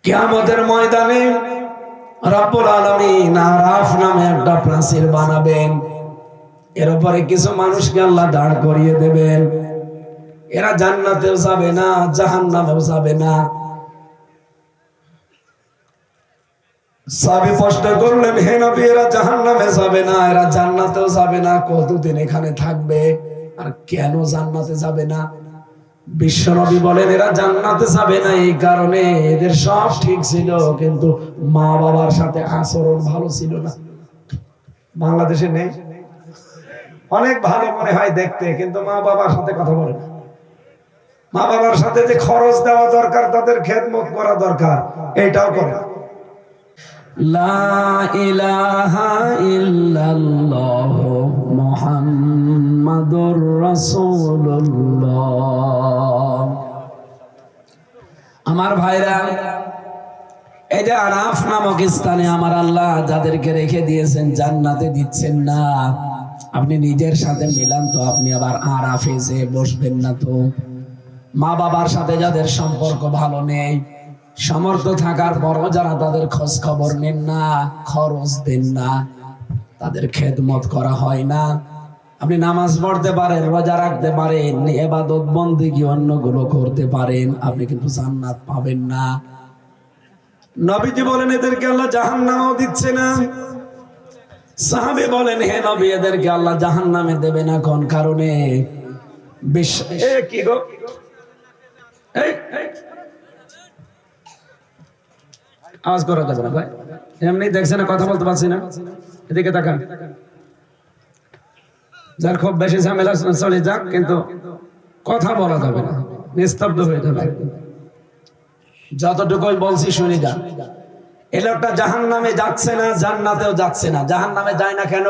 কিয়ামতের ময়দানে রব্বুল আলামিন আরাফ নামে একটা প্রাচীর বানাবেন। এর উপরে কিছু মানুষকে আল্লাহ দাঁড় করিয়ে দেবেন। এরা জান্নাতেও যাবে না, জাহান্নামেও যাবে না। সাহাবী প্রশ্ন করলেন, হে নবী, এরা জাহান্নামে যাবে না, এরা জান্নাতেও যাবে না, কতদিন এখানে থাকবে আর কেন জান্নাতে যাবে না? বিশ্বনবী বলেন, এরা জান্নাতে যাবে না এই কারণে এদের সব ঠিক ছিল, কিন্তু মা বাবার সাথে আচরণ ভালো ছিল না। বাংলাদেশে নেই, অনেক ভালো মনে হয় দেখতে, কিন্তু মা বাবার সাথে কথা বলে না। মা বাবার সাথে যে খরচ দেওয়া দরকার, তাদের খেদমত করা দরকার, এটাও করে না। লা ইলাহা ইল্লাল্লাহ মুহাম্মাদুর রাসূলুল্লাহ। আমার ভাইরা, এই যে আরাফ নামক স্থানে আমার আল্লাহ যাদেরকে রেখে দিয়েছেন জান্নাতে দিচ্ছেন না, আপনি নিজের সাথে মিলান তো, আপনি আবার আরাফে যে বসবেন না তো। মা বাবার সাথে যাদের সম্পর্ক ভালো নেই, সামর্থ্য থাকার পরও যারা তাদের খোঁজ খবর নেন না, খরচ দেন না, তাদের খেদমত করা হয় না। আপনি নামাজ পড়তে পারেন, রোজা রাখতে পারেন, ইবাদত বন্দেগী অন্যগুলো করতে পারেন, আপনি কিন্তু জান্নাত পাবেন না। নবীজি বলেন, এদেরকে আল্লাহ জাহান্নামও দিচ্ছে না। সাহাবী বলেন, হে নবী, এদেরকে আল্লাহ জাহান্নামে দেবে না কোন কারণে? কি গো, আওয়াজ করা যাবে না ভাই, এমনি দেখছেন কথা বলতে পারছি না, এদিকে তাকান। যার খুব বেশি ঝামেলা চলে যাক, কিন্তু কথা বলা যাবে না, নিস্তব্ধ হয়ে যাবে। যতটুকুই বলছি শুনি যান। এই লোকটা জাহান্নামে যাচ্ছে না, জান্নাতেও যাচ্ছে না। জাহান্নামে যায় না কেন?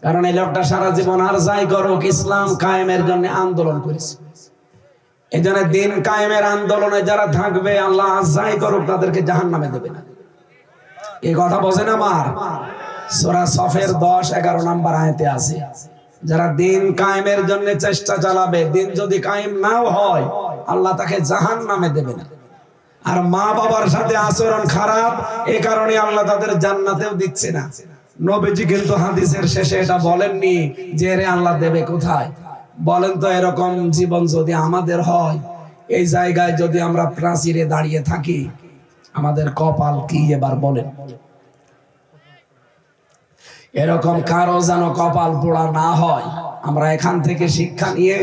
কারণ এই লোকটা সারা জীবন আর যাই করুক ইসলাম কায়েমের জন্য আন্দোলন করেছে। এই জন্য দিন কায়েমের আন্দোলনে যারা থাকবে, আল্লাহ যাই করুক তাদেরকে জাহান্নামে দেবে না। এই কথা বোঝেন আমার? সূরা সফের 10-11 নম্বর আয়াতে আছে, যারা দিন কায়েমের জন্য চেষ্টা চালাবে, দিন যদি কায়েম নাও হয়, আল্লাহ তাকে জাহান্নামে দেবে না। আর মা বাবার সাথে আচরণ খারাপ, এই কারণে আল্লাহ তাদের জান্নাতেও দিচ্ছে না। নবীজি কিন্তু হাদিসের শেষে এটা বলেননি যে রে আল্লাহ দেবে কোথায়। বলেন তো, এরকম জীবন যদি আমাদের হয়, এই জায়গায় যদি আমরা প্রাচীরে দাঁড়িয়ে থাকি, আমাদের কপাল কি এবার বলেন? এরকম কারো যেন কপাল পোড়া না হয়। আমরা এখান থেকে শিক্ষা নিয়ে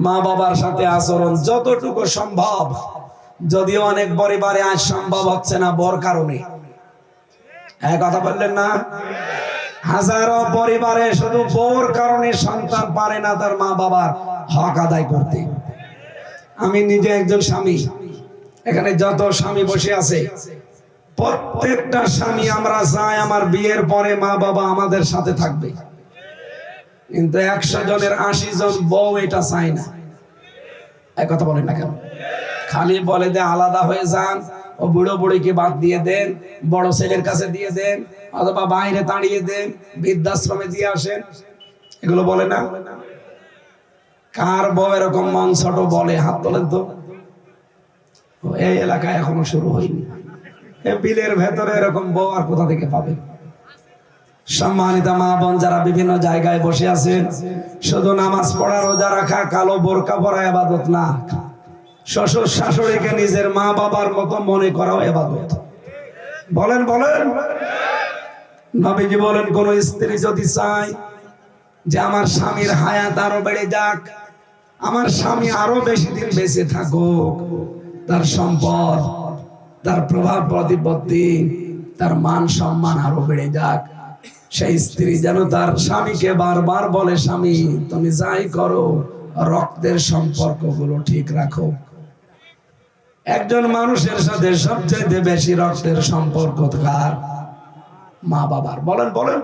মা বাবার সাথে আচরণ যতটুকু সম্ভব, যদিও অনেক পরিবারে আজ সম্ভব হচ্ছে না বর কারণে, কথা বললেন না? হাজারো পরিবারে শুধু বউর কারণে সন্তান পারে না তার মা বাবার হক আদায় করতে। আমি নিজে একজন স্বামী, এখানে যত স্বামী বসে আছে, প্রত্যেকটা স্বামী আমরা চাই আমার বিয়ের পরে মা বাবা আমাদের সাথে থাকবে, কিন্তু 100 জনের 80 জন বউ এটা চায় না। কথা বলেন না কেন? খালি বলে যে আলাদা হয়ে যান, ও বুড়ো বুড়িকে বাদ দিয়ে দেন, বড় ছেলের কাছে দিয়ে দেন, অথবা বাইরে তাড়িয়ে দেন, বৃদ্ধাশ্রমে দিয়ে আসেন, এগুলো বলে না? কার বউ এরকম মন ছোট বলে? হাত তোলেন তো। এই এলাকায় এখনো শুরু হয়নি। বিলের ভেতরে এরকম বউ আর কোথা থেকে পাবে? সম্মানিত মা বোন যারা বিভিন্ন জায়গায় বসে আছেন, শুধু নামাজ পড়া, রোজা রাখা, কালো বোরকা পরা ইবাদত না। শ্বশুর শাশুড়িকে নিজের মা বাবার মতো মনে করাও ইবাদত। বলেন বলেন। নবীজি বলেন, কোন স্ত্রী যদি চায় যে আমার স্বামীর হায়াত আরো বেড়ে যাক, আমার স্বামী আরো বেশি দিন বেঁচে থাকুক, তার সম্পদ, তার প্রভাব প্রতিপত্তি, তার মান সম্মান আরো বেড়ে যাক, সেই স্ত্রী যেন তার স্বামীকে বারবার বলে, স্বামী তুমি যাই করো, রক্তের সম্পর্কগুলো ঠিক রাখো। একজন মানুষের সাথে সবচেয়ে বেশি রক্তের সম্পর্ক কার? মা বাবার। বলেন বলেন।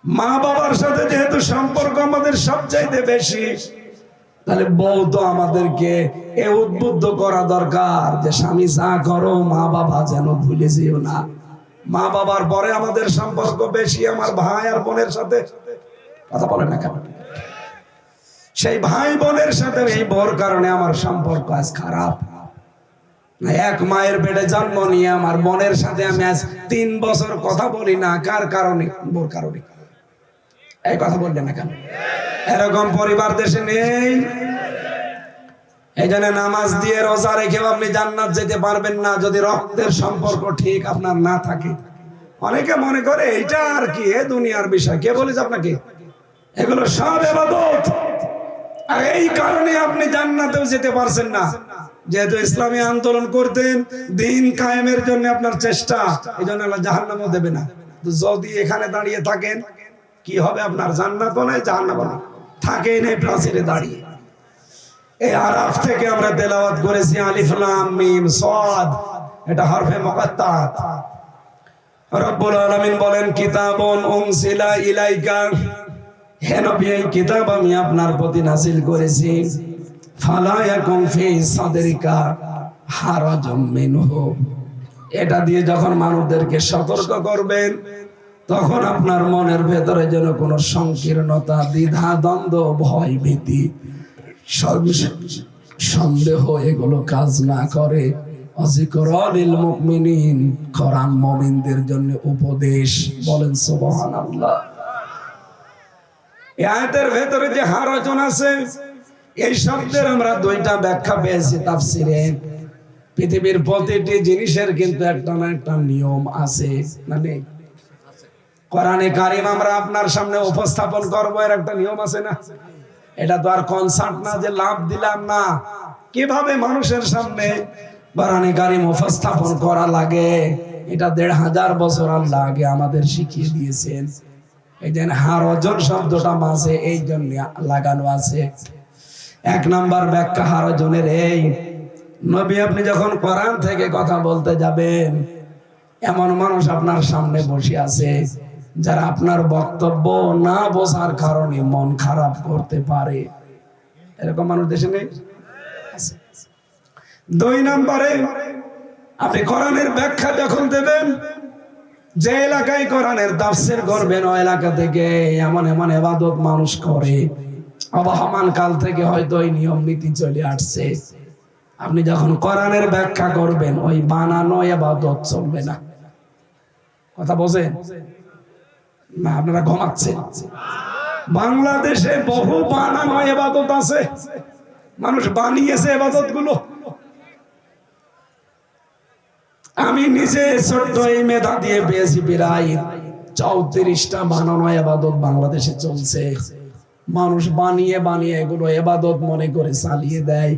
মা বাবার সাথে যেহেতু সম্পর্ক আমাদের সবচাইতে বেশি, তাহলে বউ তো আমাদেরকে এ উদ্বুদ্ধ করা দরকার যে স্বামী যা করো মা বাবা যেন ভুলে যেও না। মা বাবার পরে আমাদের সম্পর্ক বেশি আমার ভাই আর বোনের সাথে। কথা বলে না কেন? সেই ভাই বোনের সাথে এই বউর কারণে আমার সম্পর্ক আজ খারাপ। এক মায়ের পেটে জন্ম নিয়ে আমার বোনের সাথে আমি আজ 3 বছর কথা বলি না। কার কারণে? বোর কারণে। এই কথা বললেন না কেন? এরকম পরিবার দেশে নেই। এই জন্য নামাজ দিয়ে রোজা রেখেও আপনি জান্নাত যেতে পারবেন না যদি রক্তের সম্পর্ক ঠিক আপনার না থাকে। অনেকে মনে করে এইটা আর কি, এ দুনিয়ার বিষয়। কে বলেছে আপনাকে? এগুলো সব ইবাদত। আর এই কারণে আপনি জান্নাতেও যেতে পারছেন না, যেহেতু ইসলামী আন্দোলন করতেন, দিন কায়েমের জন্য আপনার চেষ্টা, এই জন্য আল্লাহ জাহান্নামও দেবে না। যদি এখানে দাঁড়িয়ে থাকেন কি হবে? আপনার জান্নাতও নাই জাহান্নামও নাই, থাকেন এই প্রাচীরে দাঁড়িয়ে। এই আরাফ থেকে আমরা তেলাওয়াত করেছি আলিফ লাম মিম সাদ, এটা হরফে মুকাত্তাত। রব্বুল আলামিন বলেন কিতাবুন উনসিলা ইলাইকা, হে নবী এই কিতাব আমি আপনার প্রতি নাযিল করেছি। ফালা ইয়াকুম ফি সাদরিকা হারাজুম মিনহু, এটা দিয়ে যখন মানুষদেরকে সতর্ক করবেন তখন আপনার মনের ভেতরে যেন কোনো সংকীর্ণতা, দ্বিধা, দ্বন্দ্ব, ভয়, ভীতি, সন্দেহ এগুলো কাজ না করে। অযিকরালিল মুমিনিন, কোরআন মুমিনদের জন্য উপদেশ। বলেন সুবহানাল্লাহ। এই আয়াতের ভেতরে যে হারাজন আছে, এই শব্দের আমরা দুইটা ব্যাখ্যা পেয়েছি তাফসিরে। পৃথিবীর প্রতিটি জিনিসের কিন্তু একটা না একটা নিয়ম আছে, না নেই? কোরআনে কারীম আমরা আপনার সামনে উপস্থাপন করবো, এর একটা নিয়ম আছে না? এটা তো আর কনসার্ট না যে লাভ দিলাম না। কিভাবে মানুষের সামনে কোরআনে কারীম উপস্থাপন করা লাগে এটা 1500 বছর আল্লাহ আগে আমাদের শিখিয়ে দিয়েছেন। এই যে হারজন শব্দটা মাঝে এই জন্য লাগানো আছে। এক নাম্বার ব্যাখ্যা হারজনের এই, নবী আপনি যখন কোরআন থেকে কথা বলতে যাবেন, এমন মানুষ আপনার সামনে বসে আছে যারা আপনার বক্তব্য না বোঝার কারণে মন খারাপ করতে পারে। এরকম মানুষ দেশে নেই? দুই নম্বরে, আপনি কোরআনের ব্যাখ্যা যখন দেবেন, যে এলাকায় কোরআনের তাফসীর করবেন ওই এলাকা থেকে এমন এমন ইবাদত মানুষ করে, আবহমান কাল থেকে হয়তো এই নিয়ম নীতি চলে আসছে। আপনি যখন কোরআনের ব্যাখ্যা করবেন ওই বানানো ইবাদত চলবে না। কথা বোঝেন না? আপনারা ঘুমাচ্ছেন। বাংলাদেশে বহু বানানো ইবাদত আছে, মানুষ বানিয়েছে ইবাদত গুলো। আমি নিজে ছোট্ট এই মেধা দিয়ে পেয়েছি প্রায় 34টা বানানো ইবাদত বাংলাদেশে চলছে। মানুষ বানিয়ে বানিয়ে এগুলো ইবাদত মনে করে চালিয়ে দেয়।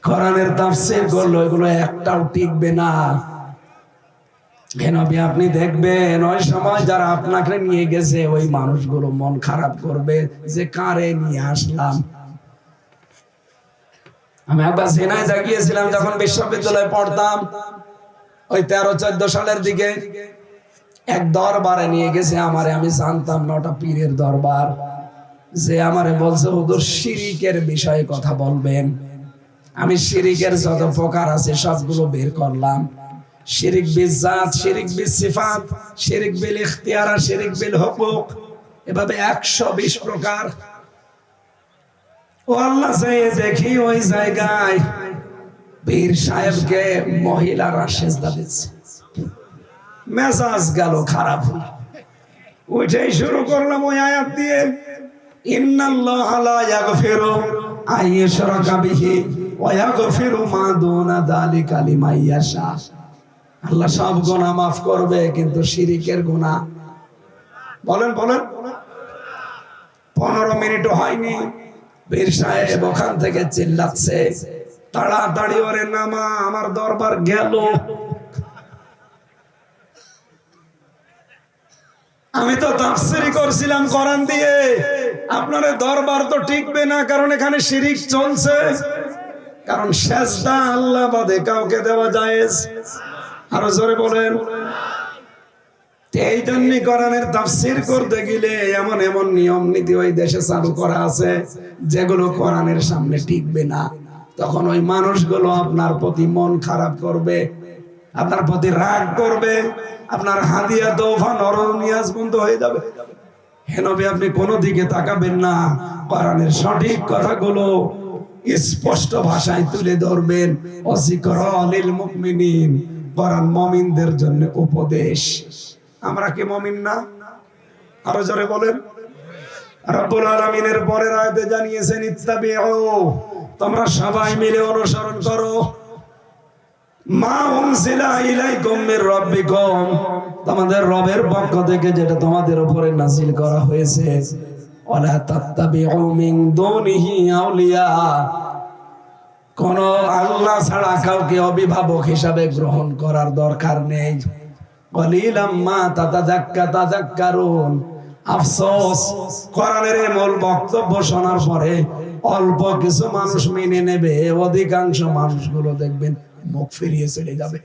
কোরআনের তাফসীর করলো, এগুলো একটাও টিকবে না। নবী আপনি দেখবেন ওই সময় যারা আপনাকে নিয়ে গেছে ওই মানুষগুলো মন খারাপ করবে যে কারে নিয়ে আসলাম। আমি একবার জেনায় গিয়েছিলাম যখন বিশ্ববিদ্যালয়ে পড়তাম, ওই 13-14 সালের দিকে। এক দরবারে নিয়ে গেছে আমারে, আমি জানতাম না ওটা পীরের দরবার। যে আমারে বলছে হুজুর শিরিকের বিষয়ে কথা বলবেন। আমি শিরিকের যত প্রকার আছে সবগুলো বের করলাম। শিরিক বিল জাত, শিরিক বিল সিফাত, শিরিক বিল ইখতিয়ার, শিরিক বিল হুকুক, এভাবে 120 প্রকার। ও আল্লাহ চাই দেখি ওই জায়গায় পীর সাহেবকে মহিলারা সেজদা দিচ্ছে। মেজাজ গেল খারাপ, ওইটাই শুরু করলাম ওই আয়াত দিয়ে, ইন্নাল্লাহা লা ইয়াগফিরু আইয়ুশরাকা বিহি ওয়া ইয়াগফিরু মা দুনা যালিকা লিমান ইয়াশা। আল্লাহ সব গুনাহ মাফ করবে কিন্তু শিরিকের গুনাহ। বলেন বলেন। 15 মিনিটও হয়নি পীর সাহেব ওখান থেকে চিল্লাচ্ছে, তাড়াতাড়ি ওরে নামা, আমার দরবার গেল। আমি তো তাফসীর করছিলাম কোরআন দিয়ে, আপনার দরবার তো টিকবে না, কারণ এখানে শিরিক চলছে। কারণ সেজদা আল্লাহ বাদে কাউকে দেওয়া জায়েজ। আরো জোরে বলেন। এই জন্য কোরআনের তাফসীর করতে গেলে এমন এমন নিয়ম নীতি ওই দেশে চালু করা আছে যেগুলো কোরআনের সামনে টিকবে না। তখন ওই মানুষগুলো আপনার প্রতি মন খারাপ করবে, আপনার প্রতি রাগ করবে, আপনার হাদিয়া তোফা নরনিয়াজ বন্ধ হয়ে যাবে। হে নবী আপনি কোনো দিকে তাকাবেন না, কোরআনের সঠিক কথাগুলো স্পষ্ট ভাষায় তুলে ধরবেন। ওয়াযিকরালিল মুমিনিন, কোরআন মুমিনদের জন্য উপদেশ। আমরা কি মুমিন না? আরো জোরে বলেন। রব্বুল আলামিনের পরের আয়াতে জানিয়েছেন ইত্তাবিউ, তোমরা সবাই মিলে অনুসরণ করো, মা উনজিলা ইলাইকুম মির রাব্বিকুম, তোমাদের রবের পক্ষ থেকে যেটা তোমাদের উপরে নাযিল করা হয়েছে। ওয়ালা তাত্তাবিউ মিন দুনিহি আউলিয়া, কোন আল্লাহ ছাড়া কাউকে অভিভাবক হিসাবে গ্রহণ করার দরকার নেই। কলিলাম মা তাতাযাক্কারুন, আফসোস কোরআনের এই মূল বক্তব্য শোনার পরে অল্প কিছু মানুষ মেনে নেবে, অধিকাংশ মানুষগুলো দেখবেন মুখ ফিরিয়ে চলে যাবে।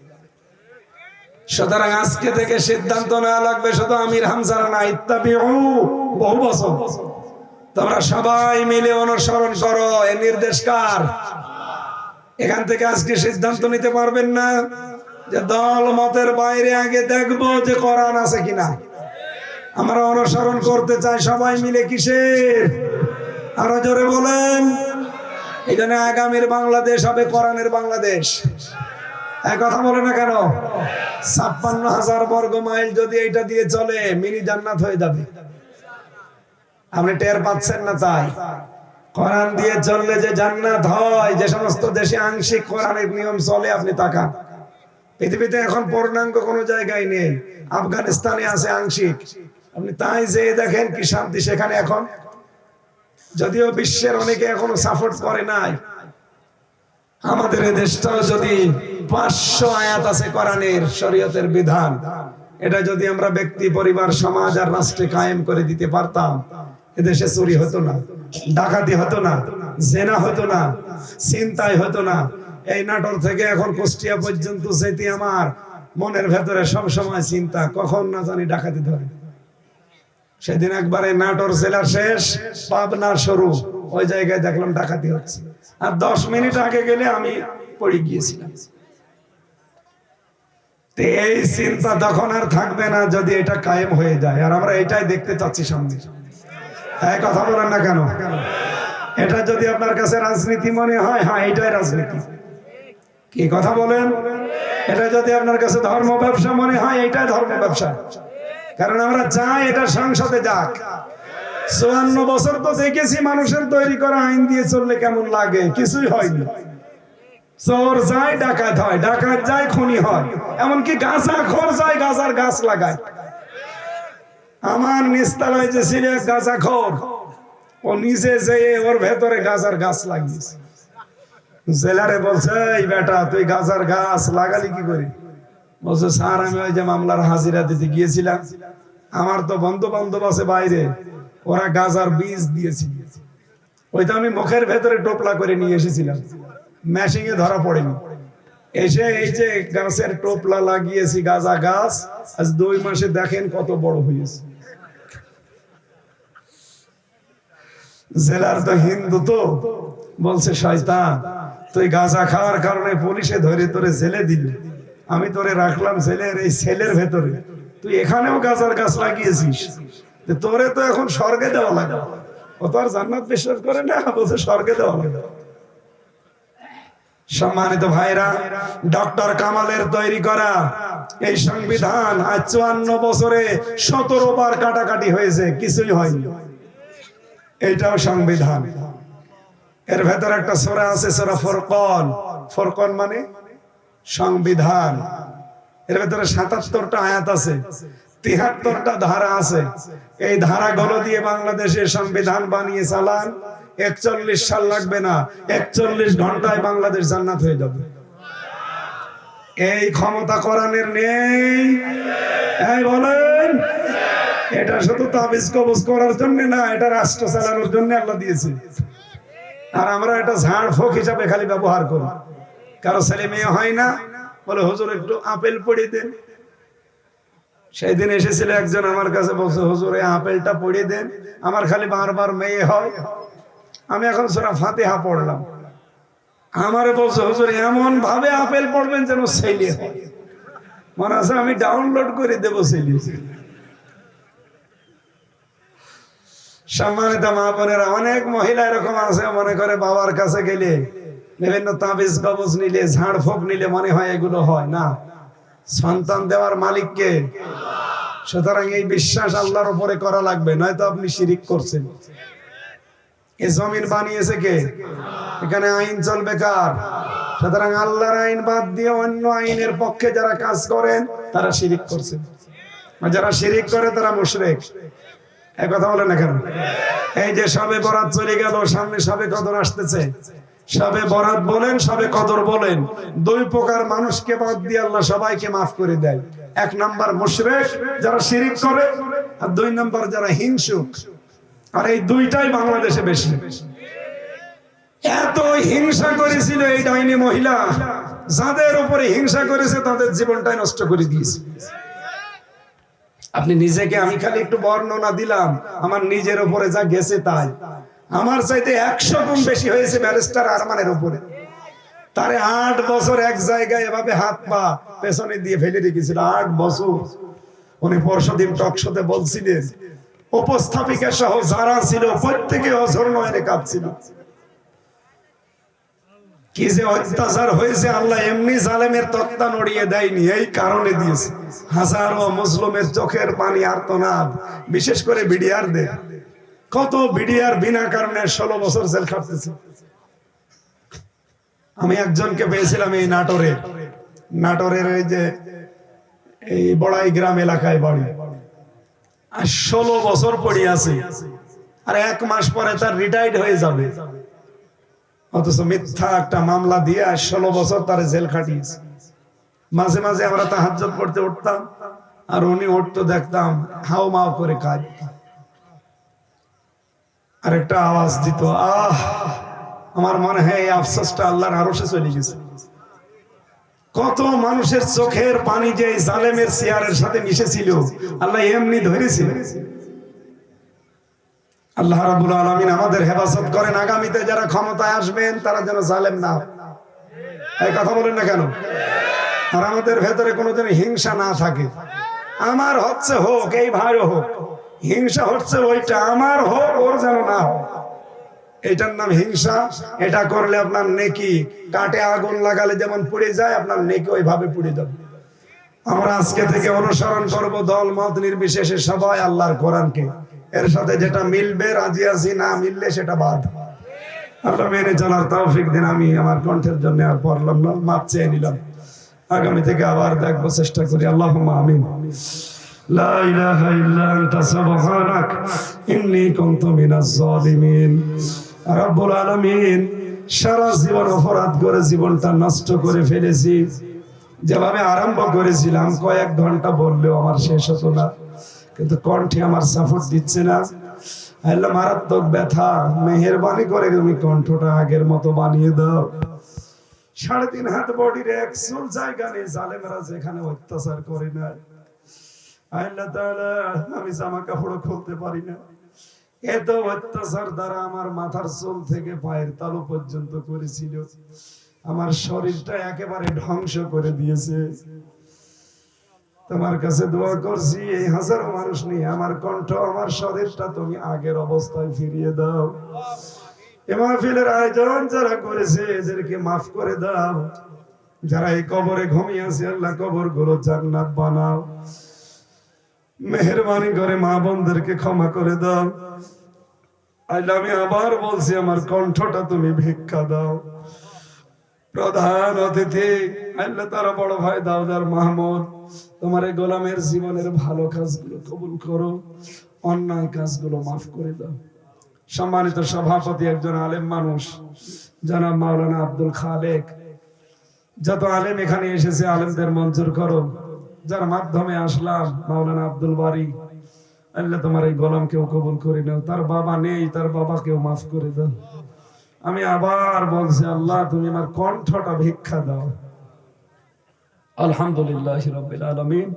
সুতরাং আজকে থেকে সিদ্ধান্ত নেওয়া লাগবে, শুধু আমির হামজা না, ইত্তাবিউ বহু বছর তোমরা সবাই মিলে অনুসরণ করো। এই নির্দেশ কার? এখান থেকে আজকে সিদ্ধান্ত নিতে পারবেন না যে দল মতের বাইরে আগে দেখবো যে কোরআন আছে কিনা। আমরা অনুসরণ করতে চাই সবাই মিলে, কিসের? আরো জোরে বলেন। এই জন্য আগামীর বাংলাদেশ হবে কোরআনের বাংলাদেশ। এক কথা বলে না কেন? ৫৬,০০০ বর্গ মাইল যদি এটা দিয়ে চলে, মিনি জান্নাত হয়ে যাবে। আপনি টের পাচ্ছেন না? তাই কোরআন দিয়ে চললে যে জান্নাত হয়, যে সমস্ত দেশে আংশিক কোরআনের নিয়ম চলে, আপনি তাকান। পৃথিবীতে এখন পূর্ণাঙ্গ কোনো জায়গায় নেই, আফগানিস্তানে আছে আংশিক। আপনি তাই যে দেখেন কি শান্তি সেখানে এখন। যদিও বিশ্বের অনেকে এখনো সাপোর্ট করে নাই, আমাদের এই দেশটাও যদি ৫০০ আয়াত আছে কোরআনের, শরীয়তের বিধান, এটা যদি আমরা ব্যক্তি, পরিবার, সমাজ আর রাষ্ট্রে কায়েম করে দিতে পারতাম, এদেশে চুরি হতো না, ডাকাতি হতো না, জেনা হতো না, ছিনতাই হতো না। এই নাটোর থেকে এখন কুষ্টিয়া পর্যন্ত যেতে আমার মনের ভেতরে সব সময় চিন্তা, কখন না জানি ডাকাতি ধরে। সেদিন একবারে নাটোর জেলা শেষ, পাবনা শুরু, ওই জায়গায় দেখলাম ডাকাতি হচ্ছে, আর 10 মিনিট আগে গেলে আমি পড়ে গিয়েছিলাম। এই চিন্তা তখন আর থাকবে না যদি এটা কায়েম হয়ে যায়, আর আমরা এটাই দেখতে চাচ্ছি সামনে। হ্যাঁ, কথা বলেন না কেন? এটা যদি আপনার কাছে রাজনীতি মনে হয়, হ্যাঁ এটাই রাজনীতি। কি কথা বলেন? এটা যদি আপনার কাছে ধর্ম ব্যবসা মনে হয়, এটাই ধর্ম ব্যবসা। কারণ আমরা চাই এটা সংসদে যাক। ৫৪ বছর তো দেখেছি মানুষের তৈরি করা আইন দিয়ে চললে কেমন লাগে, কিছুই হয়নি। চোর যায় ডাকাত হয়, ডাকাত যায় খুনি হয়, এমনকি গাঁজাখোর যায় গাঁজার গাছ লাগায়। আমার নিস্তালায় যে ছিল গাঁজাখোর, ও নিজে যেয়ে ওর ভেতরে গাঁজার গাছ লাগিয়েছে। জেলারে বলছে, এই বেটা তুই গাঁজার গাছ লাগালি কি করে? বলছে, স্যার আমি ওই যে মামলার হাজিরা দিতে গিয়েছিলাম, আমার তো বন্ধু বান্ধব আছে বাইরে, ওরা গাঁজার বীজ দিয়েছিল, ওইটা আমি মুখের ভেতরে টোপলা করে নিয়ে এসেছিলাম, মেশিং এ ধরা পড়েনি। এসে এই যে গাছের টোপলা লাগিয়েছি, গাঁজা গাছ, আজ 2 মাসে দেখেন কত বড় হয়েছে। জেলার তো হিন্দু, তো বলছে, শয়তান তুই গাঁজা খাওয়ার কারণে পুলিশে ধরে তোরে জেলে দিল, আমি তোরে রাখলাম জেলের এই সেলের ভেতরে, তুই এখানেও গাঁজার গাছ লাগিয়েছিস, তোরে তো এখন স্বর্গে দেওয়া লাগে। ও তো আর জান্নাত বিশ্বাস করে না, বলছে স্বর্গে দেওয়া লাগে। সম্মানিত ভাইরা, ডক্টর কামালের তৈরি করা এই সংবিধান আজ ৫৪ বছরে ১৭ বার কাটাকাটি হয়েছে, কিছুই হয়নি। এইটাও সংবিধান। এর ভেতর একটা সূরা আছে, সূরা ফুরকান। ফুরকান মানে সংবিধান। এর ভেতরে ৭৭টা আয়াত আছে, ৭৩টা ধারা আছে। এই ধারাগুলো দিয়ে বাংলাদেশের সংবিধান বানিয়ে চালান, ৪১ সাল লাগবে না, ৪১ ঘন্টায় বাংলাদেশ জান্নাত হয়ে যাবে। এই ক্ষমতা কোরআনের নেই? এই বলেন, এটা শুধু তাবিজ কবজ করার জন্য না, এটা রাষ্ট্র চালানোর জন্য আল্লাহ দিয়েছে। আর আমরা এটা ঝাড় ফোঁক হিসাবে খালি ব্যবহার করি। কারো ছেলে মেয়ে হয় না, বলে হুজুর একটু আপেল পড়িয়ে দেন। সেই দিন এসেছিল একজন আমার কাছে, বলছে হুজুর এই আপেলটা পড়িয়ে দেন, আমার খালি বারবার মেয়ে হয়। আমি এখন সূরা ফাতিহা পড়লাম, আমারে বলছে হুজুর এমন ভাবে আপেল পড়বেন যেন ছেলে হয়। মনে আছে আমি ডাউনলোড করে দেবো ছেলে। সম্মানিত মা বোনেরা, অনেক মহিলা এরকম আছে মনে করে বাবার কাছে গেলে বিভিন্ন তাবিজ কবজ নিলে ঝাড় ফুঁক নিলে মনে হয় এগুলো হয় না। সন্তান দেওয়ার মালিক কে? সুতরাং এই বিশ্বাস আল্লাহর উপরে করা লাগবে, নয়তো আপনি শিরিক করছেন। এই জমিন বানিয়েছে কে? এখানে আইন চলবে কার? সুতরাং আল্লাহর আইন বাদ দিয়ে অন্য আইনের পক্ষে যারা কাজ করেন তারা শিরিক করছেন। আর যারা শিরিক করে তারা মুশরিক। এই কথা বলেন না কেন? এই যে সবে বরাত চলে গেল, সামনে সবে কদর আসতেছে। সবে বরাত বলেন, সবে কদর বলেন, দুই প্রকার মানুষকে বাদ দিয়ে আল্লাহ সবাইকে মাফ করে দেয়। এক নাম্বার মুশরিক যারা শিরিক করে, আর দুই নাম্বার যারা হিংসুক। আর এই দুইটাই বাংলাদেশে বেশি। এত হিংসা করেছিল এই ডাইনি মহিলা, যাদের উপরে হিংসা করেছে তাদের জীবনটাই নষ্ট করে দিয়েছে। আপনি নিজেকে, আমি খালি একটু বর্ণনা দিলাম, আমার নিজের উপরে যা গেছে তাই। আমার চাইতে 100 গুণ বেশি হয়েছে ব্যারিস্টার আরমানের উপরে। তারে 8 বছর এক জায়গায় এভাবে হাত পা পেছনে দিয়ে ফেলে রেখেছিল। 8 বছর। উনি পরশুদিন টকশোতে বলছিলেন, উপস্থাপিকা সহ যারা ছিল প্রত্যেকে অঝর নয়নে কাঁদছিল। কি যে অত্যাচার হয়েছে, আল্লাহ এমনি জালেমের তক্তা নড়িয়ে দেয়নি, এই কারণে দিয়েছে। হাজারো মুসলিমের চোখের পানি আর্তনাদ, বিশেষ করে বিডিআরদের। কত বিডিআর বিনা কারণে 16 বছর জেল খাটতেছে। আমি একজনকে পেয়েছিলাম এই নাটোরের এই যে এই বড়াই গ্রাম এলাকায় বাড়ি, আর 16 বছর পড়ে আছে, আর 1 মাস পরে তার রিটায়ার্ড হয়ে যাবে। অথচ মিথ্যা একটা মামলা দিয়ে আর 16 বছর তার জেল খাটিয়েছে। মাঝে মাঝে আমরা তাহাজ্জুদ পড়তে উঠতাম, আর উনি উঠতো, দেখতাম হাও মাও করে কাঁদতো, আর একটা আওয়াজ দিত, আহ। আমার মনে হয় এই আফসোসটা আল্লাহর আরশে চলে গেছে। কত মানুষের চোখের পানি যে জালেমের চেয়ারের সাথে মিশেছিল, আল্লাহ এমনি ধরেছিল। আল্লাহ রাব্বুল আলামিন আমাদের হেফাজত করেন। আগামীতে যারা ক্ষমতায় আসবেন তারা যেন জালেম না হয়। এই কথা বলেন না কেন? আর আমাদের ভেতরে কোনোদিন হিংসা না থাকে। আমার হচ্ছে হোক, এই ভাইও হোক, হিংসা হচ্ছে ওইটা আমার হোক, ওর যেন না হোক, এটার নাম হিংসা। এটা করলে আপনার নেকি কাটে আগুন লাগালে যেমন পুড়ে যায়, আপনার নেকি ওইভাবে পুড়ে যাবে। আমরা আজকে থেকে অনুসরণ করব দল মত নির্বিশেষে সবাই আল্লাহর কোরআনকে। এর সাথে যেটা মিলবে রাজি আছি, না মিললে সেটা বাদ। আল্লাহ মেনে চলার তৌফিক দিন। আমি আমার কণ্ঠের জন্য আর পড়লাম না, মাপ চেয়ে নিলাম। আগামী থেকে আবার দেখবো, চেষ্টা করি। আল্লাহুম্মা আমিন। লা ইলাহা ইল্লা আনতা সুবহানাক ইন্নী কুনতু মিনাজ জালিমিন। রব্বুল আলামিন, সারা জীবন অপরাধ করে জীবনটা নষ্ট করে ফেলেছি। যেভাবে আরম্ভ করেছিলাম কয়েক ঘন্টা বললেও আমার শেষ হতো না, কিন্তু কণ্ঠে আমার সাপোর্ট দিচ্ছে না। আল্লাহ মারাত্মক ব্যথা, মেহেরবানি করে তুমি কণ্ঠটা আগের মতো বানিয়ে দাও। 3.5 হাত বডির এক চুল জায়গা নেই জালেমেরা যেখানে অত্যাচার করে না। আল্লাহ তাআলা, আমি জামা কাপড় খুলতে পারি না। এত অত্যাচার দ্বারা আমার মাথার চুল থেকে পায়ের তালু পর্যন্ত করেছিল। আমার শরীরটা একেবারে ধ্বংস করে দিয়েছে। তোমার কাছে দোয়া করছি, এই হাজারো মানুষ নিয়ে আমার কণ্ঠ, আমার শরীরটা তুমি আগের অবস্থায় ফিরিয়ে দাও। এই মাহফিলের আয়োজন যারা করেছে এদেরকে মাফ করে দাও। যারা এই কবরে ঘুমিয়ে আছে, আল্লাহ কবর গুলো জান্নাত বানাও। মেহেরবানি করে মা বোনদেরকে ক্ষমা করে দাও। আল্লাহ, আমি আবার বলছি, আমার কণ্ঠটা তুমি ভিক্ষা দাও। প্রধান অতিথি আল্লাহ তারা বড় ভাই দাউদার মাহমুদ, তোমার এই গোলামের জীবনের ভালো কাজগুলো কবুল করো, অন্যায় কাজগুলো মাফ করে দাও। সম্মানিত সভাপতি একজন আলেম মানুষ, জনাব মাওলানা আব্দুল খালেক। যত আলেম এখানে এসেছে আলেমদের মঞ্জুর করো। যার মাধ্যমে আসলাম মাওলানা আব্দুল বারী, আল্লাহ তোমার এই গোলামকেও কবুল করে নাও। তার বাবা নেই, তার বাবাকেও মাফ করে দাও। আমি আবার বলছি, আল্লাহ তুমি আমার কণ্ঠটা ভিক্ষা দাও। আলহামদুলিল্লাহি রাব্বিল আলামিন।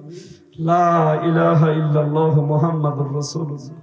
লা ইলাহা ইল্লাল্লাহু মুহাম্মাদুর রাসূলুল্লাহ।